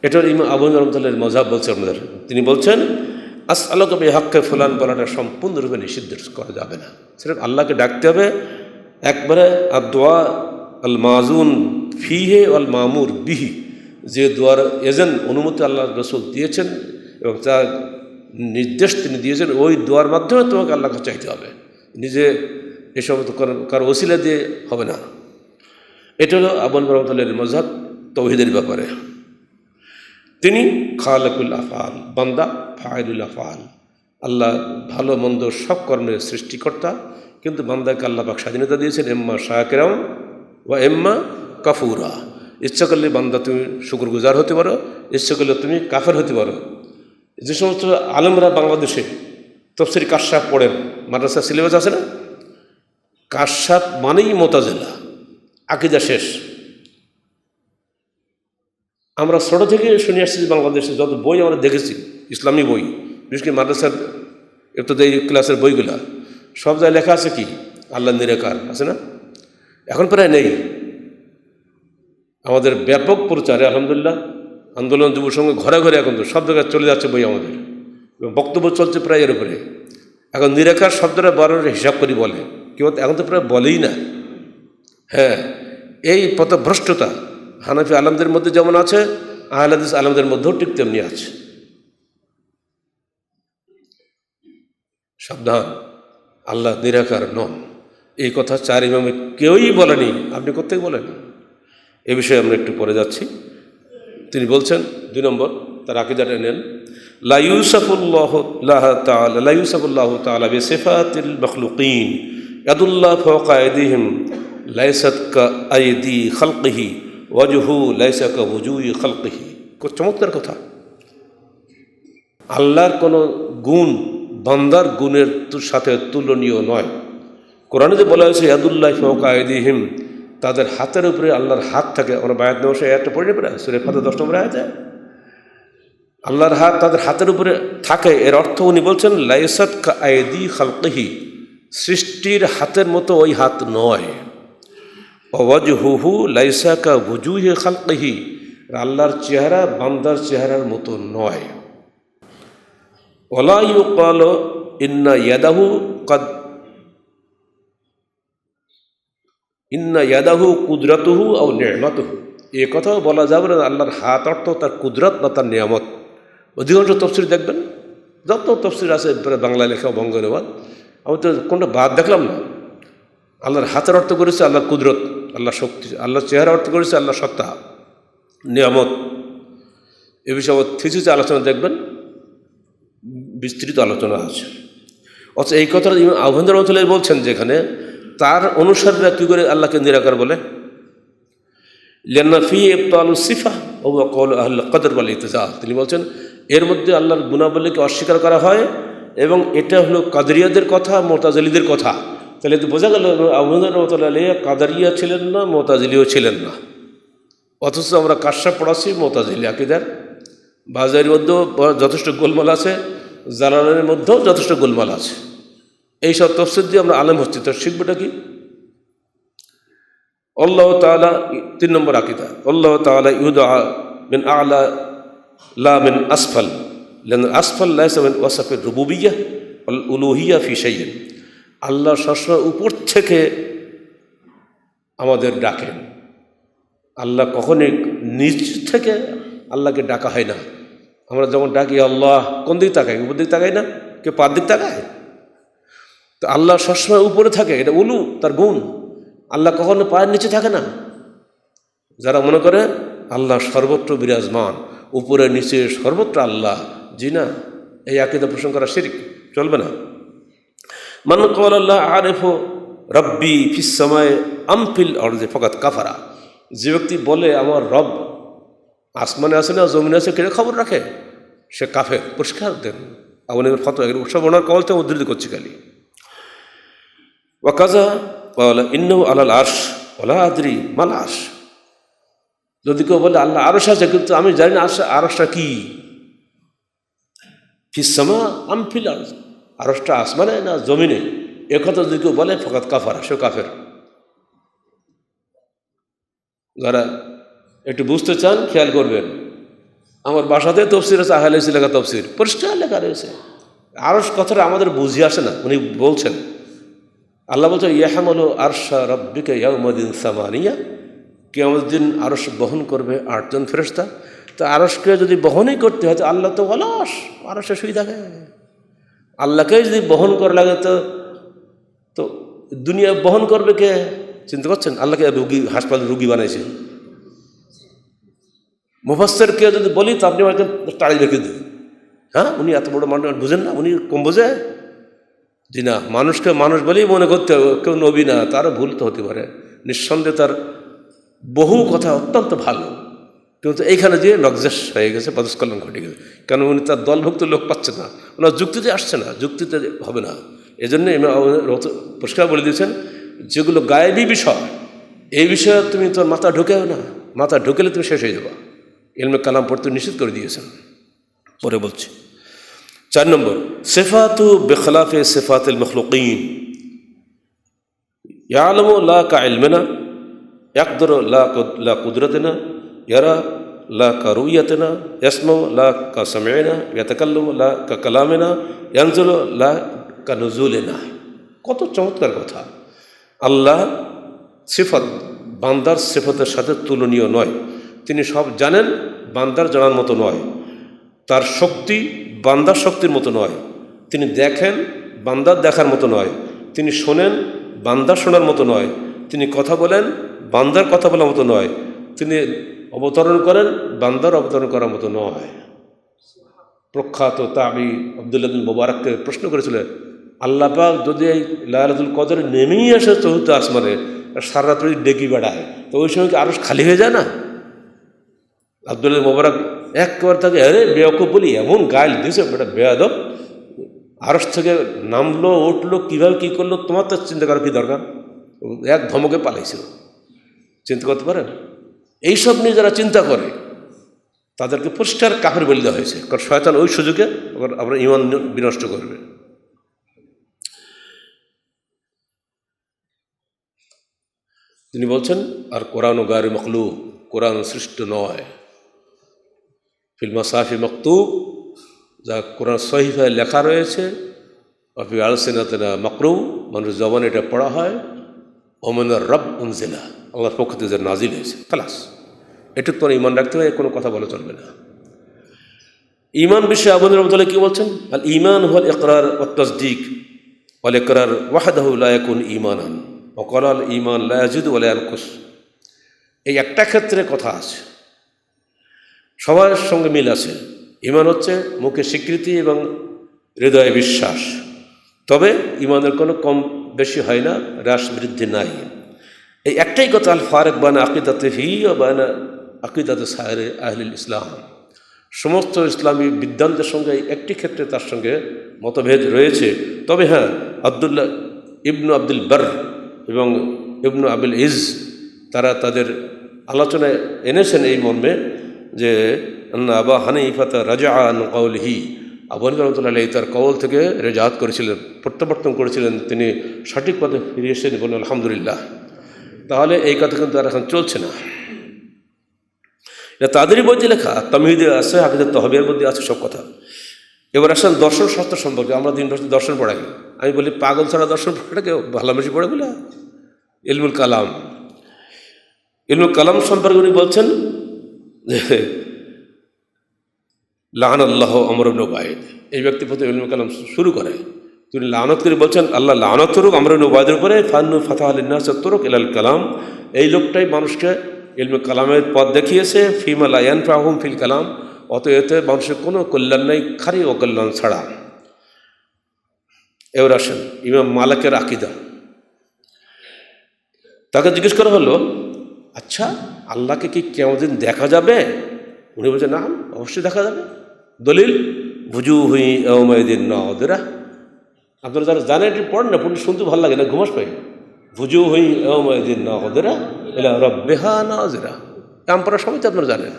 এটার ইমাম আবু হানিফা রাহমাতুল্লাহ মযহাব বলছে আপনাদের। তিনি বলছেন আসআলুকা বিহাক্কি ফুলান বলাটা সম্পূর্ণরূপে নিষিদ্ধ করা যাবে না, সির্ফ আল্লাহকে ডাকতে হবে একবারে। আর দোয়া আল মাযুন ফিহে ওয়াল মামুর বিহি, যে দোয়ার এজেন্ট অনুমতি আল্লাহ রাসূল দিয়েছেন এবং যার নির্দেশ তিনি দিয়েছেন, ওই দোয়ার মাধ্যমে তোমাকে আল্লাহকে চাইতে হবে, নিজে এসব কারো ওসিলা দিয়ে হবে না। এটা হলো আবু হানিফা রাহমাতুল্লাহর মযহাব তাওহীদের ব্যাপারে। তিনি খালিকুল আফআল, বান্দা ফাইলুল আফআল, আল্লাহ ভালো মন্দ সব কর্মের সৃষ্টিকর্তা, কিন্তু বান্দাকে আল্লাহ পাক স্বাধীনতা দিয়েছেন এম্মা শাকিরান ওয়া এম্মা কাফুরা। ইচ্ছা করলে বান্দা তুমি শুকরগুজার হতে পারো, ইচ্ছা করলে তুমি কাফের হতে পারো। যে সমস্ত আলেমরা বাংলাদেশে তাফসীর কাশফ পড়েন, মাদ্রাসা সিলেবাস আছে না, কাশফ মানেই মুতাজিলা, আকীদা শেষ। আমরা ছোট থেকে শুনে আসছি বাংলাদেশে যত বই আমরা দেখেছি, ইসলামী বই, বিশেষ করে মাদ্রাসার ইবতেদায়ী ক্লাসের বইগুলা, সব জায়গায় লেখা আছে কি আল্লাহ নিরাকার, আছে না? এখন প্রায় নেই। আমাদের ব্যাপক প্রচারে আলহামদুলিল্লাহ আন্দোলন যুব সঙ্গে ঘরে ঘরে এখন তো সব জায়গায় চলে যাচ্ছে বই আমাদের, বক্তব্য চলছে প্রায় এর উপরে। এখন নিরাকার শব্দটা বারবার হিসাব করি বলে, কেউ এখন তো প্রায় বলেই না। হ্যাঁ, এই পথভ্রষ্টতা হানাফি আলেমদের মধ্যে যেমন আছে, আহলে হাদিস আলেমদের মধ্যেও ঠিক তেমনি আছে। সাবধান, আল্লাহ নিরাকার নন, এই কথা চার ইমামে কেউই বলেনি, আপনি কোত্থেকে বলেন? এ বিষয়ে আমরা একটু পরে যাচ্ছি। তিনি বলছেন 2 নম্বর তার আকীদাটা নেন, লা ইউসাফুল্লাহু তাআলা বিসিফাতিল মাখলুকিন ইয়াদুল্লাহ ফাওকা আইদিহিম লাইসাত কা আইদি খালকিহি ওয়াজহু লাইসা কা ওয়ুজুহি খালকিহি। খুব চমৎকার কথা। আল্লাহর কোনো গুণ বান্দার গুণের সাথে তুলনীয় নয়। কোরআনে যে বলা হয়েছে ইয়াদুল্লাহ ফাওকা আইদিহিম, তাদের হাতের উপরে আল্লাহর হাত থাকে। আমরা বায়াত নবশে একটা পড়ে নেবে না, সূরা ফাতিহা 10 নম্বর আয়াতে আল্লাহর হাত তাদের হাতের উপরে থাকে। এর অর্থ উনি বলছেন লাইসাত কা আইদি খালকিহি, সৃষ্টির হাতের মতো ওই হাত নয়। ওয়াজহুহু লাইসা কা ওয়ুজুহি খালকিহি, আল্লাহর চেহারা বান্দার চেহারার মতো নয়। ওয়ালা ইউকালু ইন্না ইয়াদাহু কুদরাতুহু আও নি'মাতুহু, এ কথাও বলা যাবে না আল্লাহর হাত অর্থ তার কুদরত বা তার নিয়ামত। অধিকাংশ তফসির দেখবেন, যত তফসির আছে বাংলা লেখা বঙ্গ অনুবাদ, আমি তো কোনটা বাদ দেখলাম না। আল্লাহর হাতের অর্থ করেছে আল্লাহর কুদরত, আল্লাহ শক্তি, আল্লাহর চেহারা অর্থ করেছে আল্লাহ সত্তা, নিয়ামত। এ বিষয়ে আমার থিসিসে আলোচনা দেখবেন, বিস্তৃত আলোচনা আছে। অথচ এই কথাটা ইমাম আবু হানিফা রাহমাতুল্লাহ বলছেন, যেখানে তার অনুসারীরা কী করে আল্লাহকে নিরাকার বলে, লিআন্না ফি ইবতালু সিফা ওয়া কওলু আহলুল কদর ওয়াল ইতিজাল। তিনি বলছেন এর মধ্যে আল্লাহর গুণাবলীকে অস্বীকার করা হয়, এবং এটা হলো কাদরিয়াদের কথা, মুতাজিলীদের কথা। তাহলে তো বোঝা গেল আবু হানিফা রাহমাতুল্লাহ আলাইহি কাদরিয়া ছিলেন না, মুতাজিলিও ছিলেন না। অথচ আমরা কাশফ পড়াচ্ছি মুতাজিলি আকীদার। বাজারের মধ্যেও যথেষ্ট গোলমাল আছে, জালালের মধ্যেও যথেষ্ট গোলমাল আছে। এইসব তফসির দিয়ে আমরা আলেম হচ্ছি, তো শিখবটা কি? আল্লাহ তাআলা 3 নম্বর আকীদা, আল্লাহ তাআলা ইউদা মিন আ'লা লা মিন আসফাল, লান আসফাল লাইসা মিন ওয়াসাফির রুবুবিয়্যাহ ওয়াল উলুহিয়্যাহ ফি শাইইন। আল্লাহ সবসময় উপর থেকে আমাদের ডাকেন। আল্লাহ কখনই নিচ থেকে আল্লাহকে ডাকা হয় না। আমরা যেমন ডাকি আল্লাহ, কোন দিকে তাকাই? উপর দিকে তাকাই না, কেউ পার দিক তাকায়? তো আল্লাহ সবসময় উপরে থাকে, এটা উলু, তার গুণ। আল্লাহ কখনো পায়ের নিচে থাকে না। যারা মনে করে আল্লাহ সর্বত্র বিরাজমান, উপরে নিচে সর্বত্র আল্লাহ, জি না, এই আকীদা পোষণ করা শিরক, চলবে না। মান ক্বালা আল্লাহ আরিফু রব্বি ফিস সামাই আম ফিল আরদি ফাকাত কাফারা। যে ব্যক্তি বলে আমার রব আসমানে আছে না জমিনে আছে, কে খবর রাখে, সে কাফের। পরিষ্কার দেন আবু হানিফার ফতোয়া, সব ওনার কওয়াল থেকে উদ্ধৃত করছি খালি। ওয়াকাজা ক্বালা ইন্নাহু আলাল আরশ ওয়ালা আদরি মাল আরশ। যদি কেউ বলে আল্লাহ আরশ আছে, কিন্তু আমি জানি না আরশটা কি। ফিস সামা আম ফিল আরদ, আরশটা আসমানে না জমিনে, একথা যদি কেউ বলে ফাকাত কাফারা, সে কাফের। যারা একটু বুঝতে চান খেয়াল করবেন, আমার বাসাতে তফসির আছে, আহলে হাদিস লেখা তফসির পরিষ্কার লেখা রয়েছে। আরশ কথাটা আমাদের বুঝি আসে না। উনি বলছেন, আল্লাহ বলছেন ইয়াহমালু আরশা রাব্বিকা ইয়াউমাদিন সামানিয়া, কিয়ামতের দিন আরশ বহন করবে 8 জন ফেরেশতা। তো আরশকে যদি বহনই করতে হয় তো আল্লাহ তো অলস, আরশে শুয়ে থাকে। আল্লাহকেই যদি বহন করা লাগে তো দুনিয়া বহন করবে কে? চিন্তা করছেন? আল্লাহকে রুগী, হাসপাতালে রুগী বানাইছে। মুফাসসিরকে যদি বলি তো আপনি আমাকে টাড়ি রেখে দিন। হ্যাঁ, উনি এত বড় মানুষ বুঝেন না? উনি কম বোঝে? জি না, মানুষকে মানুষ বলেই মনে করতে হবে, কেউ নবী না, তারও ভুল তো হতে পারে। নিঃসন্দেহে তার বহু কথা অত্যন্ত ভালো, কিন্তু এইখানে যে লজ্জাস হয়ে গেছে, পদস্খলন ঘটে গেছে। কেন? উনি তার দলভুক্ত লোক পাচ্ছে না, ওনার যুক্তিতে আসছে না, যুক্তিতে হবে না। এই জন্য পরিষ্কার বলে দিয়েছেন, যেগুলো গায়েবী বিষয়, এই বিষয়ে তুমি তোর মাথা ঢুকেও না, মাথা ঢুকেলে তুমি শেষ হয়ে যাবা। ইলমে কালাম পড়তে নিষেধ করে দিয়েছেন। পরে বলছি 4 নম্বর, সিফাতু বিখলাফে সিফাতিল মখলুকিন। ইয়ালামু লা কা ইলমিনা, ইয়াকদুরু লা কুদরতিনা, ইয়ারা লা কা রুইয়াতিনা, ইয়াসমাউ লা কা সামঈনা, ইয়াতাকাল্লামু লা কা কালামিনা, ইয়ানজুলু লা কা নুজুলিনা। কত চমৎকার কথা! আল্লাহ সিফাত বান্দার সিফাতের সাথে তুলনীয় নয়। তিনি সব জানেন, বান্দার জানার মতো নয়। তার শক্তি বান্দার শক্তির মতো নয়। তিনি দেখেন, বান্দার দেখার মতো নয়। তিনি শোনেন, বান্দার শোনার মতো নয়। তিনি কথা বলেন, বান্দার কথা বলার মতো নয়। তিনি অবতরণ করেন, বান্দার অবতরণ করার মতো নয়। প্রখ্যাত তাবি আব্দুল্লাহ বিন মুবারককে প্রশ্ন করেছিলেন, আল্লাহ পাক যদি এই লাইলাতুল কদরে নেমেই আসে চতুর্থ আসমানে, সারা রাত ডেকে বেড়ায়, তো ওই সময় কি আরশ খালি হয়ে যায় না? আব্দুল্লাহ মুবারক একবার তাকে আরে বেয়াকুব বলি এমন গাইল দিয়েছে, বেটা বেয়াদব, আরশ থেকে নামলো উঠলো কীভাবে কী করলো, তোমার তো চিন্তা করার কী দরকার? এক ধমকে পালাইছিল। চিন্তা করতে পারেন? এইসব নিয়ে যারা চিন্তা করে তাদেরকে পরিষ্কার কাফের বলে দেওয়া হয়েছে, কারণ শয়তান ওই সুযোগে আবার ঈমান বিনষ্ট করবে। তিনি বলছেন, আর কোরআন ও গায়রু মখলুক, কোরআন সৃষ্ট নয়। ফিল মাসাহিফি মাকতুব, যা কোরআন সহিফায় লেখা রয়েছে, অফি আলসিনাতিনা মাকরু, মানুষ জবানে এটা পড়া হয়। ওমিনার রব উনজিলা, আল্লাহর পক্ষ থেকে যা নাজিল হয়েছে, খালাস। এটুকু তোর ঈমান রাখতে হবে, কোনো কথা বলা চলবে না। ঈমান বিষয়ে আবু রহমতুল্লাহ কি বলছেন? আল ঈমান হুয়াল ইকরার ওয়াত তাসদীক, ওয়াল ইকরার ওয়াহদাহু লা ইয়াকুন ঈমানান, ওয়া ক্বালা আল ঈমান লা ইয়াজিদু ওয়া লা ইয়ানকুস। এই একটা ক্ষেত্রে কথা আছে, সবার সঙ্গে মিল আছে। ঈমান হচ্ছে মুখে স্বীকৃতি এবং হৃদয়ে বিশ্বাস, তবে ঈমানের কোনো কম বেশি হয় না, হ্রাস বৃদ্ধি নাই। এই একটাই কথা, আল ফারিক বাইনা আকিদাতিহি ওয়া বাইনা আকিদাতি সাইরি আহলিল ইসলাম। সমস্ত ইসলামী বিদ্বানদের সঙ্গে একটি ক্ষেত্রে তার সঙ্গে মতভেদ রয়েছে। তবে হ্যাঁ, আব্দুল্লাহ ইবনু আব্দুল বার এবং ইবনু আবুল ইজ তারা তাদের আলোচনায় এনেছেন এই মর্মে যে আবা হানিফাতা রাজা আন কওলিহি, আবু হানিফা রাহমাতুল্লাহ আলাইহি তার কওল থেকে রেজাত করেছিলেন, প্রত্যাবর্তন করেছিলেন, তিনি সঠিক পথে ফিরে এসেছেন, বলেন আলহামদুলিল্লাহ। তাহলে এই কথা কিন্তু আর এখন চলছে না, এটা তাদেরই বইতে লেখা, তামহিদে আছে, আকিদাত তাহবিয়ার মধ্যে আছে সব কথা। এবার আসেন দর্শন শাস্ত্র সম্পর্কে। আমরা দিন দর্শন পড়াই, আমি বলি পাগল ছাড়া দর্শন পড়াটা কেউ ভালোবেসে পড়ে বলে। ইলমুল কালাম, ইলমুল কালাম সম্পর্কে উনি বলছেন যে লাআনাল্লাহু আমর ইবনে উবাইদ, এই ব্যক্তি প্রতি ইলমুল কালাম শুরু করে, তিনি লানত করে বলছেন আল্লাহ লানত করুক আমর ইবনে উবাইদের উপরে, ফান্নু ফাতাহ লিন-নাস তুরুক ইলাল কালাম। এই লোকটাই মানুষকে ইলমে কালামের পথ দেখিয়েছে, ফিমা লা ইয়ানফাহুম ফিল কালাম, অতএতে মানুষের কোনো কল্যাণ নেই, খালি অকল্যাণ ছাড়া। এবার আসেন ইমাম মালিকের আকীদা। তাকে জিজ্ঞেস করা হলো, আচ্ছা আল্লাহকে কি কিয়ামতের দিন দেখা যাবে? উনি বলছেন না, অবশ্যই দেখা যাবে। দলিল বুজুহুই ইয়াওমাইদিন নাযিরা। আপনারা যারা জানেন এটি পড়েন না, পড়লে শুনতে ভালো লাগে না, ঘুমাস পাই। বুজুহুই ইয়াওমাইদিন নাযিরা ইলা রাব্বিহা নাযিরা, আমরা সবাই তো আপনারা জানেন।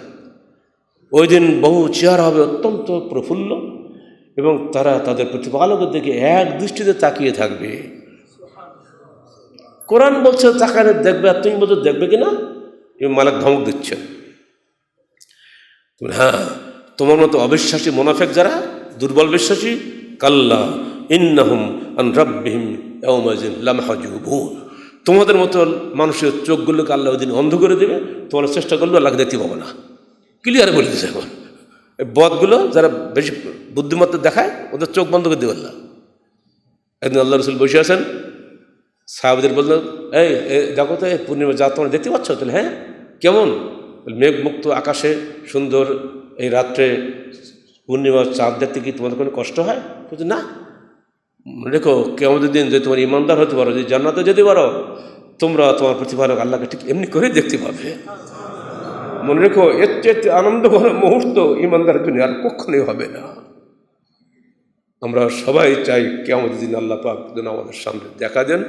ওই দিন বহু চেহারা হবে অত্যন্ত প্রফুল্ল এবং তারা তাদের প্রতিপালকের দিকে এক দৃষ্টিতে তাকিয়ে থাকবে। কোরআন বলছে তাকানে দেখবে, আর তুমি বলছো দেখবে কিনা? মালিক ধমক দিচ্ছেন। হ্যাঁ, তোমার মতো অবিশ্বাসী মুনাফিক যারা, দুর্বল বিশ্বাসী, কাল্লা ইন্নাহুম আন রাব্বিহিম ইয়াওমাইযিন লামহাজুবুন, তোমাদের মতো মানুষের চোখগুলোকে আল্লাহ ওই দিন অন্ধ করে দেবে, তোমরা চেষ্টা করলেও আল্লাহকে দেখতে পাবো না। ক্লিয়ার বলে দিচ্ছে এখন। এই বদগুলো যারা বেশি বুদ্ধিমত্তা দেখায় ওদের চোখ বন্ধ করে দেবে আল্লাহ। একদিন আল্লাহ রসুল বসে আছেন, সাহাবাদের বললো, এই দেখো তো পূর্ণিমা যা তোমরা দেখতে পাচ্ছ? তাহলে হ্যাঁ, কেমন? মেঘমুক্ত আকাশে সুন্দর এই রাত্রে পূর্ণিমার চাঁদ দেখতে কি তোমাদের কোনো কষ্ট হয়? বলছে না, দেখো কিয়ামতের দিন যদি তোমার ইমানদার হতে পারো, যদি জান্নাতে যেতে পারো, তোমরা তোমার প্রতিপালক আল্লাহকে ঠিক এমনি করে দেখতে পাবে। মনে রেখো, এর চেয়ে আনন্দঘন মুহূর্ত ইমানদারের জন্য আর কখনোই হবে না। আমরা সবাই চাই কিয়ামতের দিন আল্লাহ পাক যেন আমাদের সামনে দেখা দেন,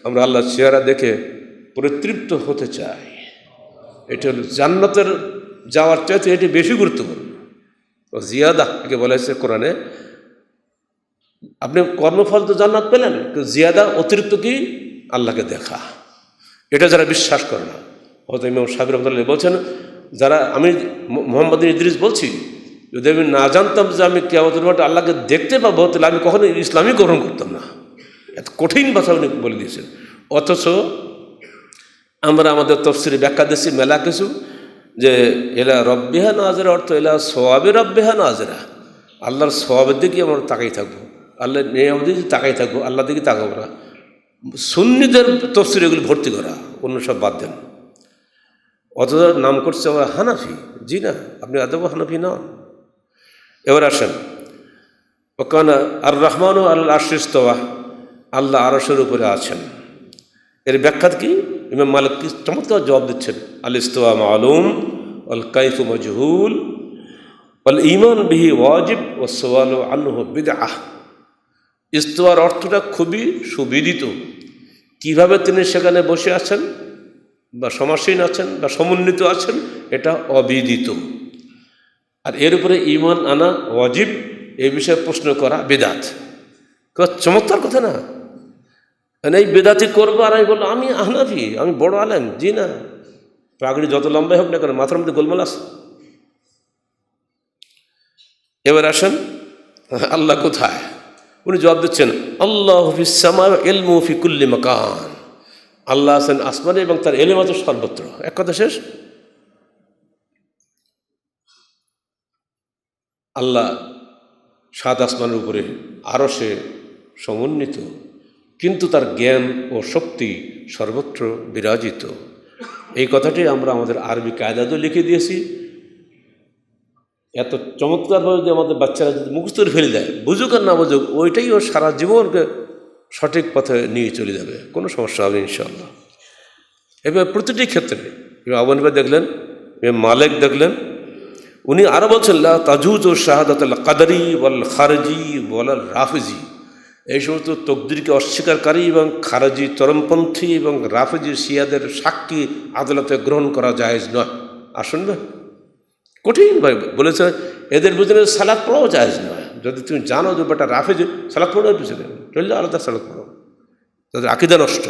আমরা আল্লাহর চেহারা দেখে পরিতৃপ্ত হতে চাই। এটা হলো জান্নাতের যাওয়ার চাইতে এটি বেশি গুরুত্বপূর্ণ। জিয়াদা একে বলা হয়েছে কোরআনে, আপনি কর্মফল তো জান্নাত পেলেন, কিন্তু জিয়াদা অতিরিক্ত কি? আল্লাহকে দেখা। এটা যারা বিশ্বাস করে না, হয়তো ইমাম সাহেব রহমতুল্লাহ বলছেন, যারা, আমি মোহাম্মদ ইদ্রিস বলছি, যদি আমি না জানতাম যে আমি কিয়ামতের মাঠে আল্লাহকে দেখতে পাবো, তাহলে আমি কখনো ইসলামই গ্রহণ করতাম না। এত কঠিন কথা উনি বলে দিয়েছেন। অথচ আমরা আমাদের তফসিরে ব্যাখ্যা দিচ্ছি মেলা কিছু, যে এলা রব্বিহা নাজেরা অর্থ এলা সোয়াবে রব্বিহা নাজেরা, আল্লাহর সোয়াবের দিকে আমরা তাকাই থাকবো, আল্লাহর নিয়ামতের দিকে তাকাই থাকবো, আল্লাহর দিকে তাকাবো না। সুন্নিদের তফসির এগুলি ভর্তি করা, অন্য সব বাদ দেন। অথচ নাম করছে আমরা হানাফি। জি না, আপনি আদৌ হানাফি নন। এবার আসেন, ওকানা আর রহমান আল্লাহ আশিস্তওয়া, আল্লাহ আরশের উপরে আছেন। এর ব্যাখ্যা কি? ইমাম মালিক কি চমৎকার জবাব দিচ্ছেন, আল ইস্তিওয়া মালুম আল কাইফু মাজহুল আল ঈমান বিহি ওয়াজিব ওয়াস সুআলু আনহু বিদআহ। ইস্তিওয়ার অর্থটা খুবই সুবিদিত, কিভাবে তিনি সেখানে বসে আছেন বা সমাসীন আছেন বা সমন্বিত আছেন, এটা অবিদিত। আর এর উপরে ঈমান আনা ওয়াজিব, এই বিষয়ে প্রশ্ন করা বিদআত। চমৎকার কথা না? এই বেদাতি করবো আর আমি বললো আমি হানাফি, আমি বড় আলেম। জি না, পাগড়ি যত লম্বাই হোক না কেন, মাথার মধ্যে গোলমাল আছে। এবার আসেন, আল্লাহ কোথায়? উনি জবাব দিচ্ছেন, আল্লাহু ফিস সামা ওয়া ইলমু ফি কুল্লি মাকান, আল্লাহ আছেন আসমানে এবং তার ইলম আছে সর্বত্র। এক কথা শেষ। আল্লাহ সাত আসমানের উপরে আরশে সমন্বিত, কিন্তু তার জ্ঞান ও শক্তি সর্বত্র বিরাজিত। এই কথাটি আমরা আমাদের আরবি কায়দাতেও লিখে দিয়েছি। এত চমৎকারভাবে যদি আমাদের বাচ্চারা যদি মুখস্থ করে ফেলে দেয়, বুঝুক আর না বুঝুক, ওইটাই ও সারা জীবনকে সঠিক পথে নিয়ে চলে যাবে, কোনো সমস্যা হবে ইনশাআল্লাহ। এবার প্রতিটি ক্ষেত্রে আহ্বান দেখলেন, মালিক দেখলেন, উনি আরও বলছেন লা তাজুজ ও শাহাদাত আল কাদারি ওয়াল খারজি ওয়াল রাফিজি, এই সমস্ত তকদিরকে অস্বীকারী এবং খারজি চরমপন্থী এবং রাফিজি শিয়াদের সাক্ষী আদালতে গ্রহণ করা জায়েজ নয়। আসুন না, কঠিন ভাই বলেছে, এদের পিছনে সালাত পড়াও জায়েজ নয়। যদি তুমি জানো যে বেটা রাফিজি, সালাত পড়ার পিছনে চললে আলাদা সালাত পড়ো, তাদের আকীদা নষ্ট।